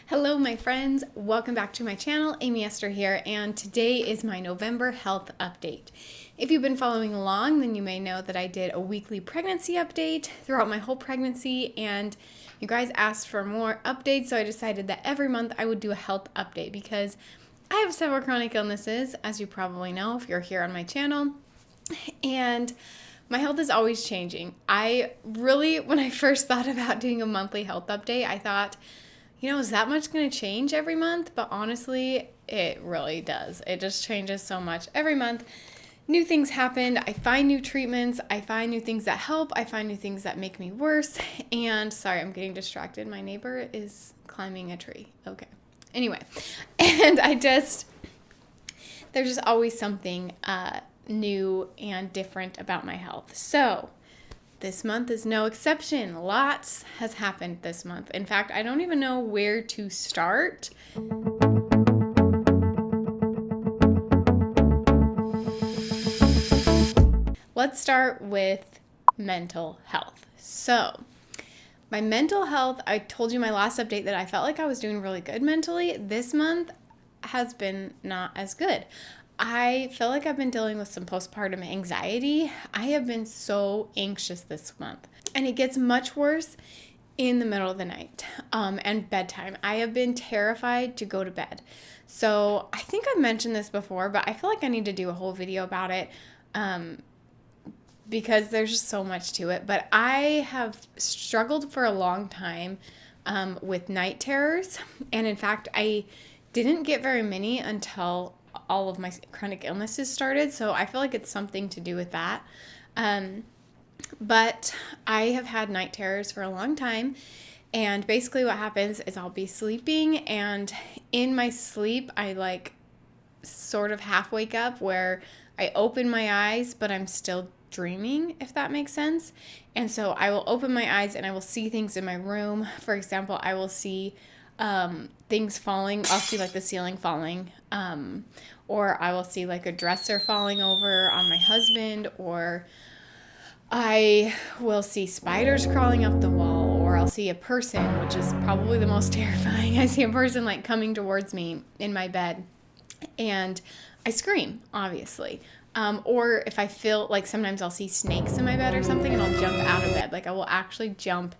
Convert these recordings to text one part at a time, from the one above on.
Hello my friends, welcome back to my channel. Amy Esther here, and today is my November health update. If you've been following along, then you may know that I did a weekly pregnancy update throughout my whole pregnancy, and you guys asked for more updates, so I decided that every month I would do a health update because I have several chronic illnesses, as you probably know if you're here on my channel, and my health is always changing. When I first thought about doing a monthly health update, I thought, is that much going to change every month? But honestly, it really does. It just changes so much every month. New things happen. I find new treatments. I find new things that help. I find new things that make me worse. And sorry, I'm getting distracted. My neighbor is climbing a tree. Okay. Anyway, and there's just always something new and different about my health. So this month is no exception. Lots has happened this month. In fact, I don't even know where to start. Let's start with mental health. So, my mental health, I told you in my last update that I felt like I was doing really good mentally. This month has been not as good. I feel like I've been dealing with some postpartum anxiety. I have been so anxious this month, and it gets much worse in the middle of the night and bedtime. I have been terrified to go to bed. So I think I've mentioned this before, but I feel like I need to do a whole video about it because there's just so much to it. But I have struggled for a long time with night terrors, and in fact, I didn't get very many until all of my chronic illnesses started, so I feel like it's something to do with that. But I have had night terrors for a long time, and basically what happens is I'll be sleeping, and in my sleep I sort of half wake up where I open my eyes but I'm still dreaming, if that makes sense. And so I will open my eyes and I will see things in my room. For example, I will see things falling. I'll see the ceiling falling, or I will see a dresser falling over on my husband, or I will see spiders crawling up the wall, or I'll see a person, which is probably the most terrifying. I see a person coming towards me in my bed, and I scream, obviously. Or if I feel sometimes I'll see snakes in my bed or something, and I'll jump out of bed. I will actually jump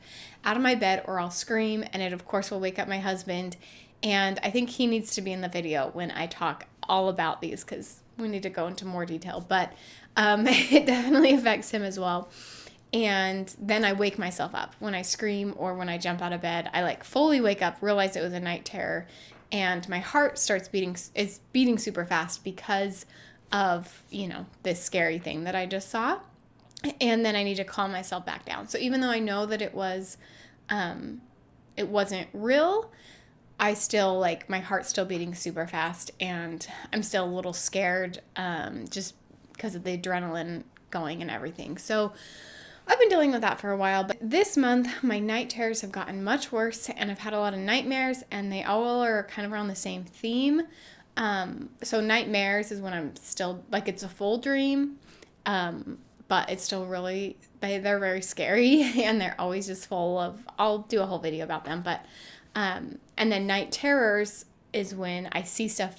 out of my bed, or I'll scream, and it of course will wake up my husband. And I think he needs to be in the video when I talk all about these, because we need to go into more detail. But it definitely affects him as well. And then I wake myself up when I scream or when I jump out of bed. I fully wake up, realize it was a night terror, and my heart is beating super fast because of, this scary thing that I just saw. And then I need to calm myself back down. So even though I know that it wasn't real, I still my heart's still beating super fast, and I'm still a little scared just because of the adrenaline going and everything. So I've been dealing with that for a while, but this month my night terrors have gotten much worse, and I've had a lot of nightmares, and they all are kind of around the same theme. So nightmares is when I'm still it's a full dream, but it's still really, they're very scary, and they're always just full of, I'll do a whole video about them, but, and then night terrors is when I see stuff,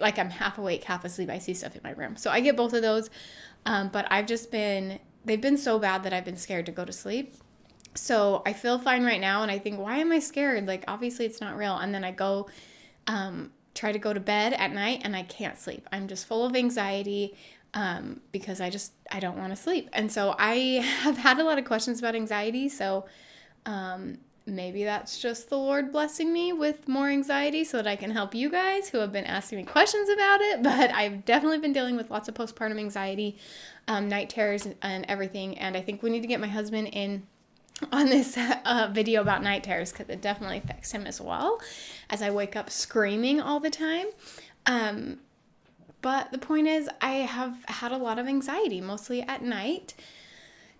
I'm half awake, half asleep, I see stuff in my room. So I get both of those, but they've been so bad that I've been scared to go to sleep. So I feel fine right now, and I think, why am I scared? Obviously it's not real. And then I go, try to go to bed at night, and I can't sleep. I'm just full of anxiety because I don't want to sleep. And so I have had a lot of questions about anxiety. So maybe that's just the Lord blessing me with more anxiety so that I can help you guys who have been asking me questions about it. But I've definitely been dealing with lots of postpartum anxiety, night terrors and everything. And I think we need to get my husband in on this video about night terrors, because it definitely affects him as well, as I wake up screaming all the time. But the point is, I have had a lot of anxiety, mostly at night.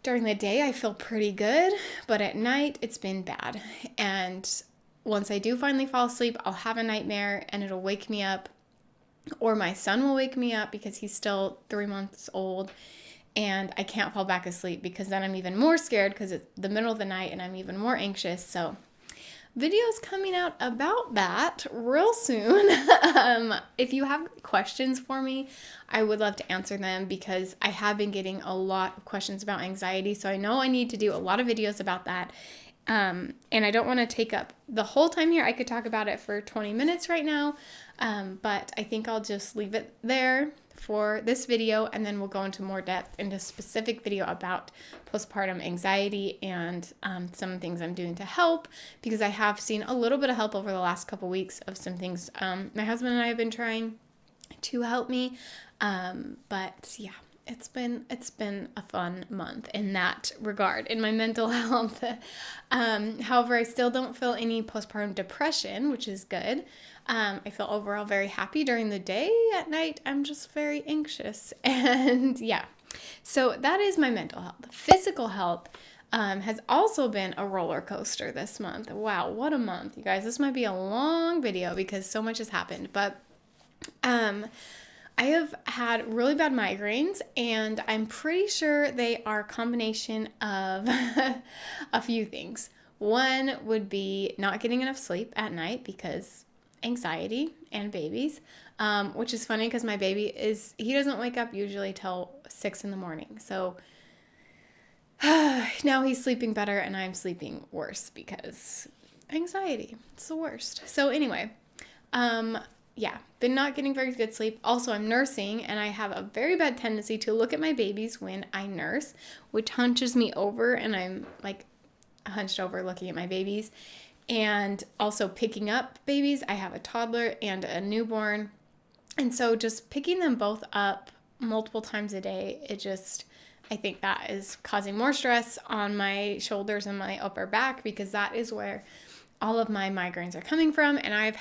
During the day, I feel pretty good, but at night, it's been bad. And once I do finally fall asleep, I'll have a nightmare, and it'll wake me up, or my son will wake me up because he's still 3 months old, and I can't fall back asleep because then I'm even more scared because it's the middle of the night and I'm even more anxious. So videos coming out about that real soon. If you have questions for me, I would love to answer them because I have been getting a lot of questions about anxiety. So I know I need to do a lot of videos about that. And I don't want to take up the whole time here. I could talk about it for 20 minutes right now. But I think I'll just leave it there for this video, and then we'll go into more depth into a specific video about postpartum anxiety and some things I'm doing to help, because I have seen a little bit of help over the last couple weeks of some things my husband and I have been trying to help me. But yeah, it's been a fun month in that regard in my mental health. However, I still don't feel any postpartum depression, which is good. I feel overall very happy during the day. At night, I'm just very anxious. And yeah, so that is my mental health. Physical health has also been a roller coaster this month. Wow, what a month, you guys. This might be a long video because so much has happened. But I have had really bad migraines, and I'm pretty sure they are a combination of a few things. One would be not getting enough sleep at night because anxiety and babies, which is funny because my baby he doesn't wake up usually till 6 in the morning. So now he's sleeping better and I'm sleeping worse because anxiety, it's the worst. So anyway, yeah, been not getting very good sleep. Also, I'm nursing, and I have a very bad tendency to look at my babies when I nurse, which hunches me over, and I'm like hunched over looking at my babies. And also picking up babies. I have a toddler and a newborn. And so just picking them both up multiple times a day, I think that is causing more stress on my shoulders and my upper back, because that is where all of my migraines are coming from. And I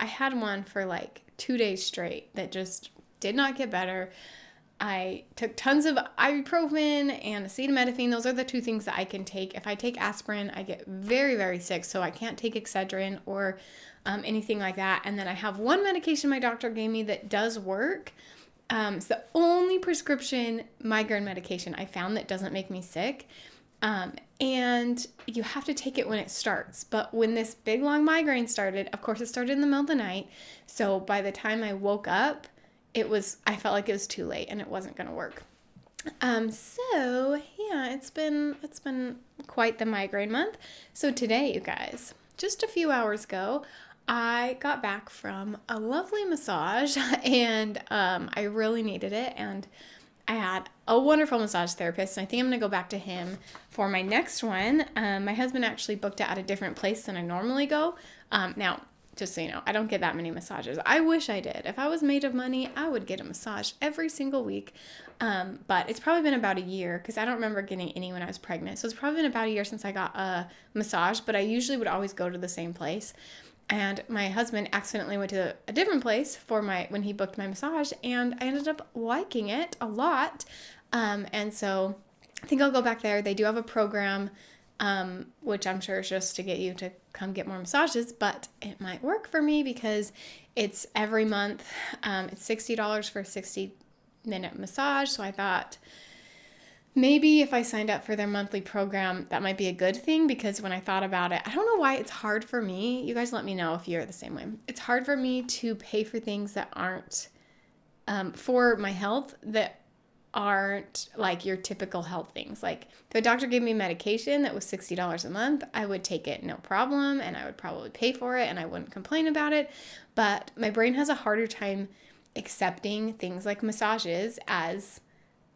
had one for like 2 days straight that just did not get better. I took tons of ibuprofen and acetaminophen. Those are the two things that I can take. If I take aspirin, I get very, very sick, so I can't take Excedrin or anything like that. And then I have one medication my doctor gave me that does work. It's the only prescription migraine medication I found that doesn't make me sick. And you have to take it when it starts. But when this big, long migraine started, of course, it started in the middle of the night. So by the time I woke up, I felt like it was too late and it wasn't going to work. So yeah, it's been quite the migraine month. So today, you guys, just a few hours ago, I got back from a lovely massage, and I really needed it. And I had a wonderful massage therapist, and I think I'm going to go back to him for my next one. My husband actually booked it at a different place than I normally go. Now, just so you know, I don't get that many massages. I wish I did. If I was made of money, I would get a massage every single week. But it's probably been about a year, because I don't remember getting any when I was pregnant. So it's probably been about a year since I got a massage, but I usually would always go to the same place. And my husband accidentally went to a different place when he booked my massage, and I ended up liking it a lot. And so I think I'll go back there. They do have a program, which I'm sure is just to get you to come get more massages, but it might work for me because it's every month. It's $60 for a 60-minute massage. So I thought maybe if I signed up for their monthly program, that might be a good thing, because when I thought about it, I don't know why it's hard for me. You guys let me know if you're the same way. It's hard for me to pay for things that aren't for my health, that aren't like your typical health things. Like if a doctor gave me medication that was $60 a month, I would take it no problem, and I would probably pay for it, and I wouldn't complain about it. But my brain has a harder time accepting things like massages as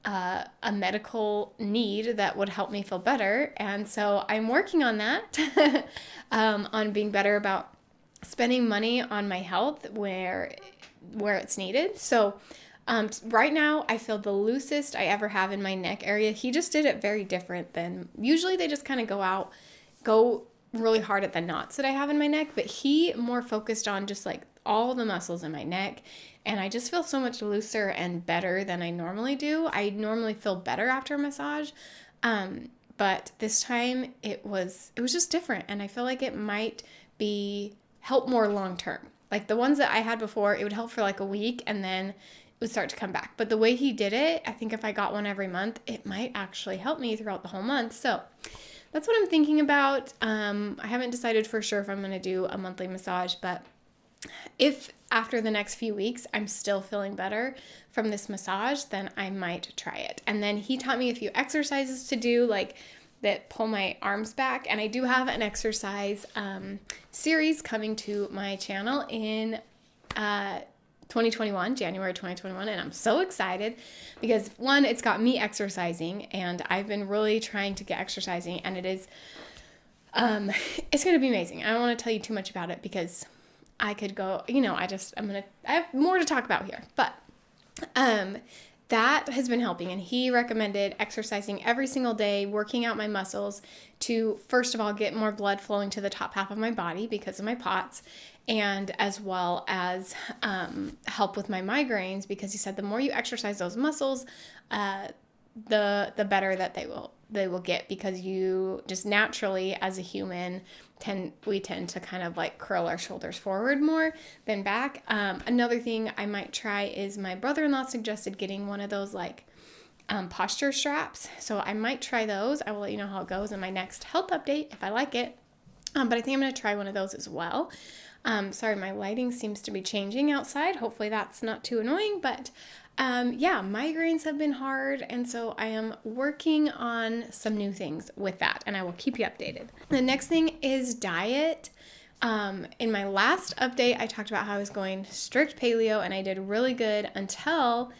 a medical need that would help me feel better. And so I'm working on that, on being better about spending money on my health where it's needed. So right now I feel the loosest I ever have in my neck area. He just did it very different than usually. They just kind of go really hard at the knots that I have in my neck, but he more focused on just like all the muscles in my neck. And I just feel so much looser and better than I normally do. I normally feel better after a massage. But this time it was just different. And I feel like it might help more long term. Like the ones that I had before, it would help for like a week and then it would start to come back. But the way he did it, I think if I got one every month, it might actually help me throughout the whole month. So that's what I'm thinking about. I haven't decided for sure if I'm going to do a monthly massage, but if after the next few weeks I'm still feeling better from this massage, then I might try it. And then he taught me a few exercises to do, like that pull my arms back. And I do have an exercise series coming to my channel in 2021, January 2021, and I'm so excited because one, it's got me exercising, and I've been really trying to get exercising, and it is it's going to be amazing. I don't want to tell you too much about it because I could go, I have more to talk about here, but that has been helping. And he recommended exercising every single day, working out my muscles to, first of all, get more blood flowing to the top half of my body because of my POTS, and as well as help with my migraines, because he said the more you exercise those muscles, the better that they will get, because you just naturally, as a human, we tend to kind of like curl our shoulders forward more than back. Another thing I might try is my brother-in-law suggested getting one of those like posture straps. So I might try those. I will let you know how it goes in my next health update if I like it. But I think I'm going to try one of those as well. Sorry, my lighting seems to be changing outside. Hopefully that's not too annoying, but migraines have been hard, and so I am working on some new things with that, and I will keep you updated. The next thing is diet. In my last update, I talked about how I was going strict paleo, and I did really good until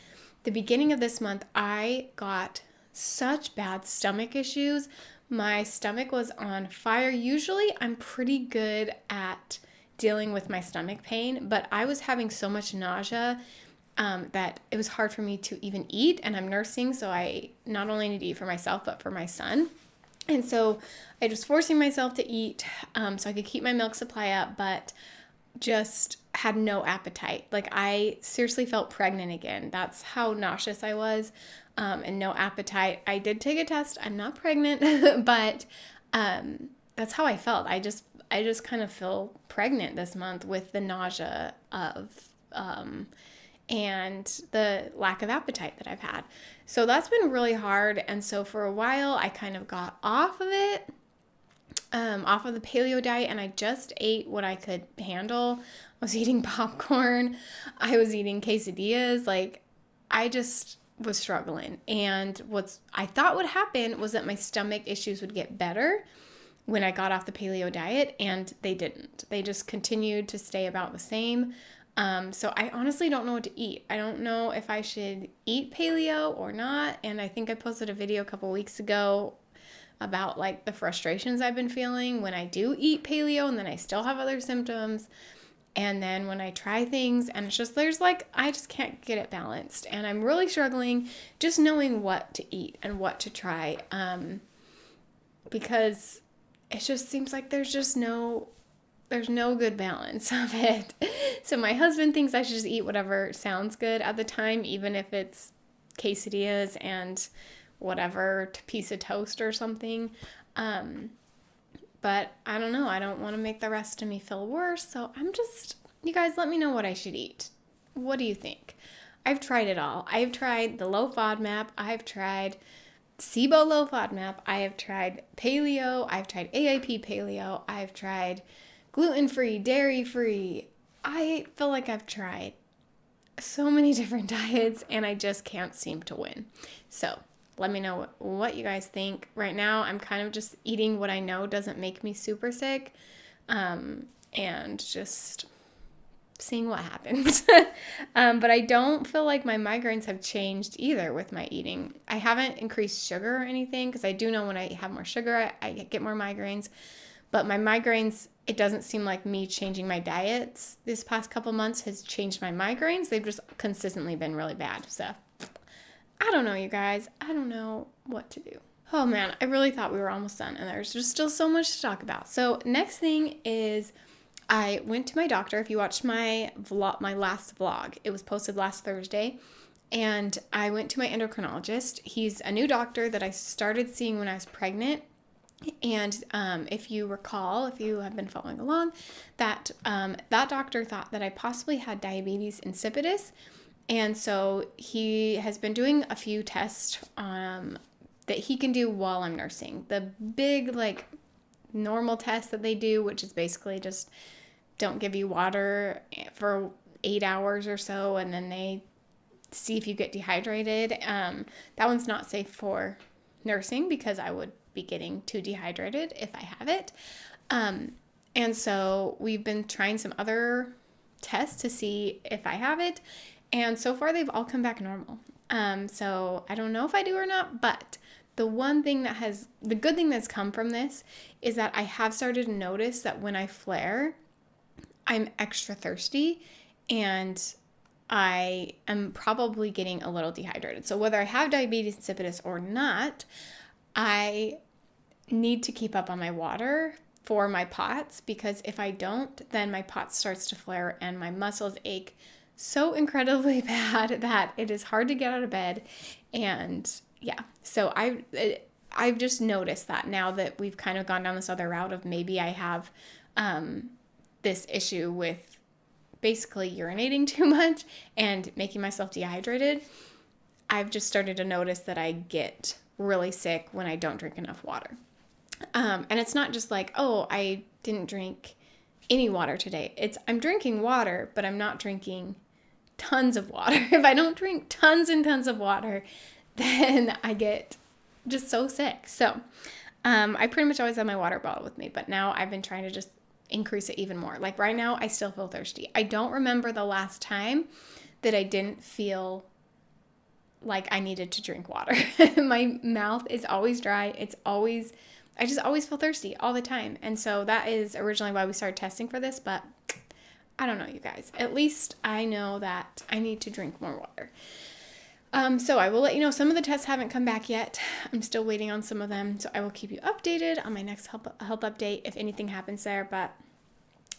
the beginning of this month. I got such bad stomach issues. My stomach was on fire. Usually I'm pretty good at dealing with my stomach pain, but I was having so much nausea that it was hard for me to even eat, and I'm nursing, so I not only need to eat for myself, but for my son. And so I was forcing myself to eat so I could keep my milk supply up, but just had no appetite. Like, I seriously felt pregnant again. That's how nauseous I was, and no appetite. I did take a test. I'm not pregnant, but that's how I felt. I just kind of feel pregnant this month with the nausea and the lack of appetite that I've had. So that's been really hard. And so for a while, I kind of got off of it, off of the paleo diet, and I just ate what I could handle. I was eating popcorn. I was eating quesadillas. Like, I just was struggling. And what I thought would happen was that my stomach issues would get better when I got off the paleo diet, and they didn't. They just continued to stay about the same. So I honestly don't know what to eat. I don't know if I should eat paleo or not. And I think I posted a video a couple weeks ago about like the frustrations I've been feeling when I do eat paleo, and then I still have other symptoms. And then when I try things, and it's just, I just can't get it balanced. And I'm really struggling just knowing what to eat and what to try. Because it just seems like there's no good balance of it. So my husband thinks I should just eat whatever sounds good at the time, even if it's quesadillas and whatever piece of toast or something. But I don't know. I don't want to make the rest of me feel worse. So you guys, let me know what I should eat. What do you think? I've tried it all. I've tried the low FODMAP. I've tried SIBO low FODMAP. I have tried paleo. I've tried AIP paleo. I've tried gluten-free, dairy-free. I feel like I've tried so many different diets, and I just can't seem to win. So let me know what you guys think. Right now, I'm kind of just eating what I know doesn't make me super sick, and just seeing what happens. But I don't feel like my migraines have changed either with my eating. I haven't increased sugar or anything, because I do know when I have more sugar, I get more migraines. But my migraines, it doesn't seem like me changing my diets this past couple months has changed my migraines. They've just consistently been really bad. So I don't know, you guys. I don't know what to do. Oh man, I really thought we were almost done, and there's just still so much to talk about. So next thing is I went to my doctor. If you watched my last vlog, it was posted last Thursday. And I went to my endocrinologist. He's a new doctor that I started seeing when I was pregnant. And if you recall, if you have been following along, that doctor thought that I possibly had diabetes insipidus. And so he has been doing a few tests that he can do while I'm nursing. The big, like, normal test that they do, which is basically just don't give you water for 8 hours or so, and then they see if you get dehydrated. That one's not safe for nursing because I would be getting too dehydrated if I have it. And so we've been trying some other tests to see if I have it. And so far they've all come back normal. So I don't know if I do or not, but the good thing that's come from this is that I have started to notice that when I flare, I'm extra thirsty and I am probably getting a little dehydrated. So whether I have diabetes insipidus or not, I need to keep up on my water for my POTS, because if I don't, then my POTS starts to flare and my muscles ache so incredibly bad that it is hard to get out of bed. And yeah, so I've just noticed that now that we've kind of gone down this other route of maybe I have this issue with basically urinating too much and making myself dehydrated. I've just started to notice that I get really sick when I don't drink enough water. And it's not just like, oh, I didn't drink any water today. I'm drinking water, but I'm not drinking tons of water. If I don't drink tons and tons of water, then I get just so sick. So I pretty much always have my water bottle with me, but now I've been trying to just increase it even more. Like right now, I still feel thirsty. I don't remember the last time that I didn't feel like I needed to drink water. My mouth is always dry. I just always feel thirsty all the time. And so that is originally why we started testing for this, but I don't know, you guys. At least I know that I need to drink more water. So I will let you know, some of the tests haven't come back yet. I'm still waiting on some of them. So I will keep you updated on my next health update if anything happens there, but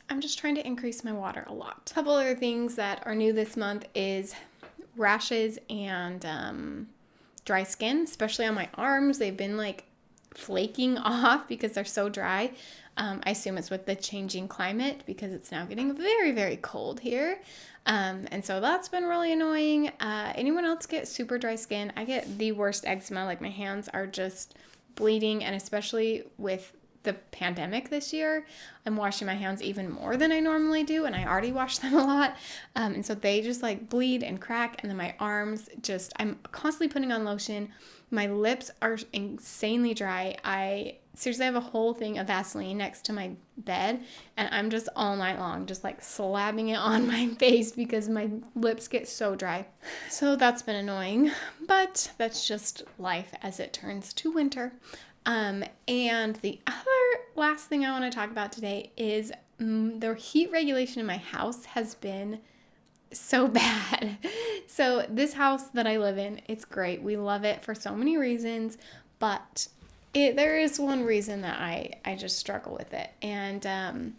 I'm just trying to increase my water a lot. A couple other things that are new this month is rashes and dry skin, especially on my arms. They've been like flaking off because they're so dry. I assume it's with the changing climate because it's now getting very, very cold here. And so that's been really annoying. Anyone else get super dry skin? I get the worst eczema. Like my hands are just bleeding, and especially with the pandemic this year, I'm washing my hands even more than I normally do, and I already wash them a lot. And so they just like bleed and crack, and then my arms I'm constantly putting on lotion. My lips are insanely dry. I seriously have a whole thing of Vaseline next to my bed, and I'm just all night long just like slapping it on my face because my lips get so dry. So that's been annoying, but that's just life as it turns to winter. And the other last thing I want to talk about today is the heat regulation in my house has been so bad. So this house that I live in, it's great. We love it for so many reasons, but there is one reason that I just struggle with it. And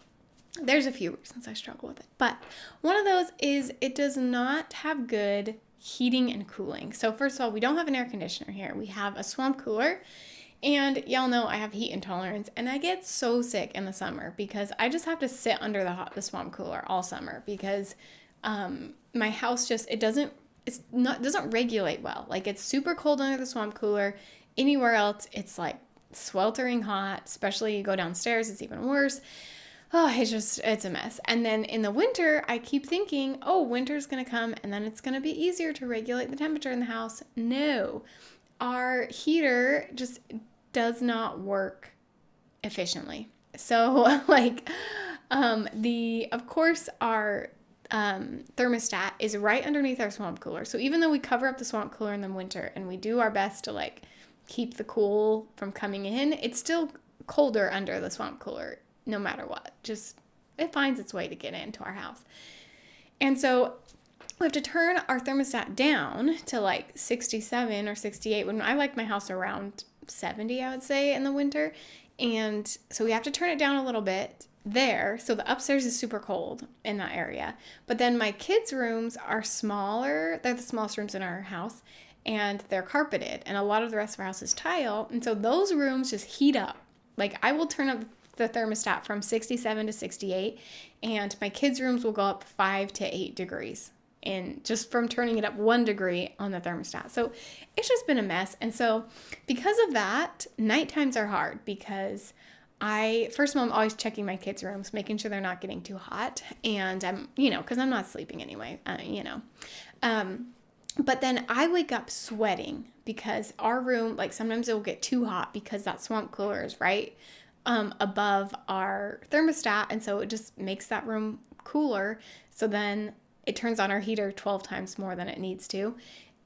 there's a few reasons I struggle with it. But one of those is it does not have good heating and cooling. So first of all, we don't have an air conditioner here. We have a swamp cooler. And y'all know I have heat intolerance, and I get so sick in the summer because I just have to sit under the swamp cooler all summer because my house doesn't regulate well. Like it's super cold under the swamp cooler. Anywhere else, it's like sweltering hot, especially you go downstairs, it's even worse. Oh, it's a mess. And then in the winter, I keep thinking, oh, winter's going to come and then it's going to be easier to regulate the temperature in the house. No, our heater just does not work efficiently. So like, of course our thermostat is right underneath our swamp cooler. So even though we cover up the swamp cooler in the winter and we do our best to like keep the cool from coming in, it's still colder under the swamp cooler no matter what. Just it finds its way to get into our house. And so we have to turn our thermostat down to like 67 or 68 when I like my house around 70, I would say, in the winter. And so we have to turn it down a little bit there. So the upstairs is super cold in that area. But then my kids' rooms are smaller. They're the smallest rooms in our house, and they're carpeted. And a lot of the rest of our house is tile. And so those rooms just heat up. Like I will turn up the thermostat from 67 to 68, and my kids' rooms will go up 5 to 8 degrees in just from turning it up 1 degree on the thermostat. So it's just been a mess. And so because of that, night times are hard because first of all, I'm always checking my kids' rooms, making sure they're not getting too hot. And I'm, because I'm not sleeping anyway, but then I wake up sweating because our room, like sometimes it will get too hot because that swamp cooler is right above our thermostat. And so it just makes that room cooler. So then it turns on our heater 12 times more than it needs to.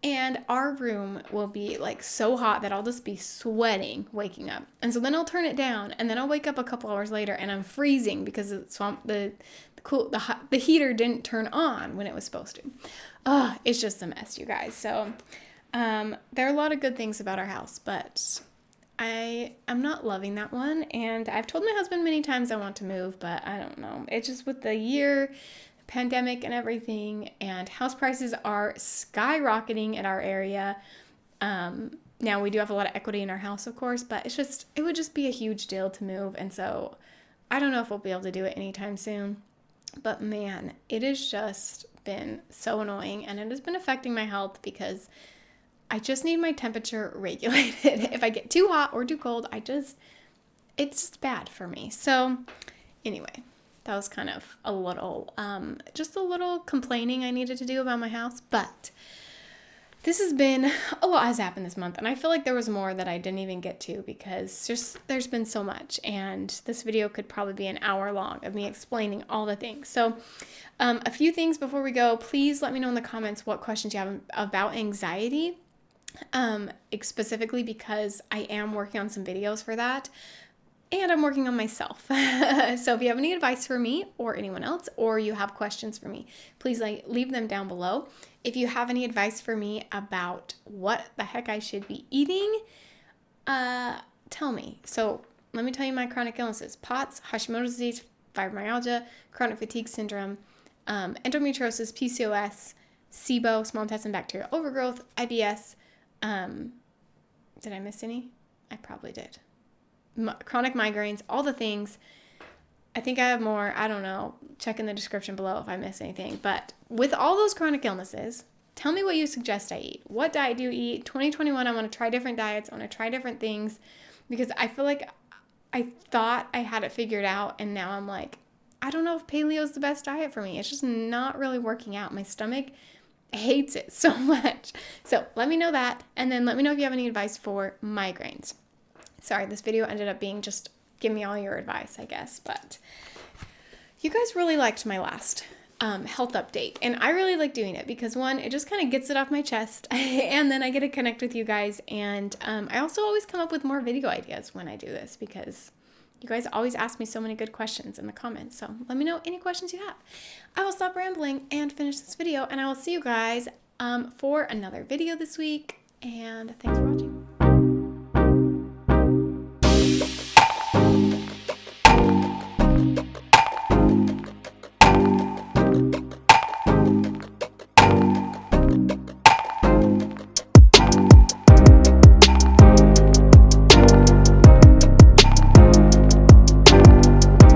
And our room will be like so hot that I'll just be sweating waking up. And so then I'll turn it down and then I'll wake up a couple hours later and I'm freezing because the heater didn't turn on when it was supposed to. It's just a mess, you guys. So there are a lot of good things about our house, but I'm not loving that one. And I've told my husband many times I want to move, but I don't know. It's just with the pandemic and everything, and house prices are skyrocketing in our area. Now we do have a lot of equity in our house, of course, but it would just be a huge deal to move. And so I don't know if we'll be able to do it anytime soon, but man, it has just been so annoying and it has been affecting my health because I just need my temperature regulated. If I get too hot or too cold, it's just bad for me. So anyway, that was kind of just a little complaining I needed to do about my house. But a lot has happened this month. And I feel like there was more that I didn't even get to because there's been so much. And this video could probably be an hour long of me explaining all the things. So a few things before we go, please let me know in the comments what questions you have about anxiety. Specifically because I am working on some videos for that. And I'm working on myself. So if you have any advice for me or anyone else, or you have questions for me, please leave them down below. If you have any advice for me about what the heck I should be eating, tell me. So let me tell you my chronic illnesses: POTS, Hashimoto's disease, fibromyalgia, chronic fatigue syndrome, endometriosis, PCOS, SIBO, small intestine bacterial overgrowth, IBS. Did I miss any? I probably did. Chronic migraines, all the things. I think I have more. I don't know. Check in the description below if I miss anything. But with all those chronic illnesses, tell me what you suggest I eat. What diet do you eat? 2021, I want to try different diets. I want to try different things because I feel like I thought I had it figured out. And now I'm like, I don't know if paleo is the best diet for me. It's just not really working out. My stomach hates it so much. So let me know that. And then let me know if you have any advice for migraines. Sorry, this video ended up being just give me all your advice, I guess. But you guys really liked my last health update. And I really like doing it because, one, it just kind of gets it off my chest. And then I get to connect with you guys. And I also always come up with more video ideas when I do this because you guys always ask me so many good questions in the comments. So let me know any questions you have. I will stop rambling and finish this video. And I will see you guys for another video this week. And thanks for watching.